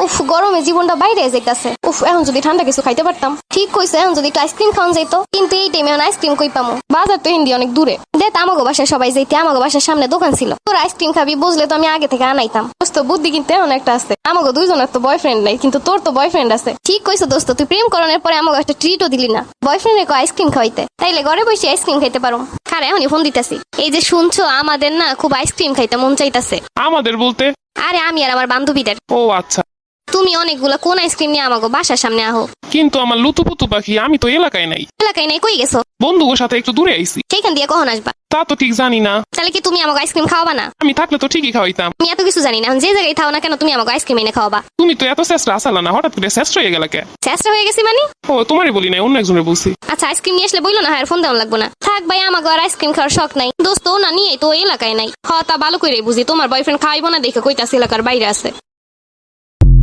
উফ গরমে জীবনটা বাইরে যাইতাছে। উফ এখন যদি ঠান্ডা কিছু খাইতে পারতাম। ঠিক কইছে, এখন যদি একটু আইসক্রিম খাওয়ান যাইতো, কিন্তু এই টাইমে আইসক্রিম কই পামু? বাজার তো হিন্দি অনেক দূরে। দেখ আমাগো বাসায় সবাই যাইতে, আমাগো বাসার সামনে দোকান ছিল। তোর আইসক্রিম খাবি বুঝলে তো আমি আগে থেকে আনাইতাম। দোস্ত বুদ্ধি কিন্তু এমন একটা আছে, আমাগো দুইজনের তো বয়ফ্রেন্ড নাই, কিন্তু তোর তো বয়ফ্রেন্ড আছে। ঠিক কইছো দোস্ত, তুই প্রেম করণের পরে আমাকে একটা ট্রিটও দিলি না, বয়ফ্রেন্ডের আইসক্রিম খাওয়াইতে। তাইলে ঘরে বসে আইসক্রিম খাইতে পারো। খারে এখনই ফোন দিতেছি। এই যে শুনছো, আমাদের না খুব আইসক্রিম খাইতে মন চাইতাছে। আমাদের বলতে? আরে আমি আর আমার বান্ধবীদের। ও আচ্ছা। তুমি অনেকগুলা কোন আইসক্রিম নিয়ে আমাকে বাসার সামনে আহো। কিন্তু আমার লুতুপুতু পাখি, আমি তো এলাকায় নাই। এলাকায় নাই, কই গেছো? বন্ধুদের সাথে একটু দূরে আইছি। সেইখান দিয়ে কখন আসবা? তা তো ঠিক জানি না। তাহলে কি তুমি আমাকে আইসক্রিম খাওয়াবা না? আমি থাকলে তো ঠিকই খাওয়াইতাম। আমি এত কিছু জানি না, যে জায়গায় থাও না কেন তুমি আমাকে আইসক্রিম এনে খাওয়াবা। তুমি তো এত চেষ্টা আসালা না, হঠাৎ করে চেষ্টা হয়ে গেল কে? চেষ্টা হয়ে গেছি মানে? ও তোমারই বলি নাই, অন্য একজনের বলছি। আচ্ছা আইসক্রিম নিয়ে আসলে বইলো না, হ্যাঁ ফোন দেওয়া লাগবো না। থাক ভাই, আমাকে আর আইসক্রিম খাওয়ার শখ নাই। দোস্ত না নিয়ে তো এলাকায় নাই। তা ভালো করে বুঝি, তোমার বয়ফ্রেন্ড খাইবো না দেখে কইতাছে এলাকার বাইরে আছে।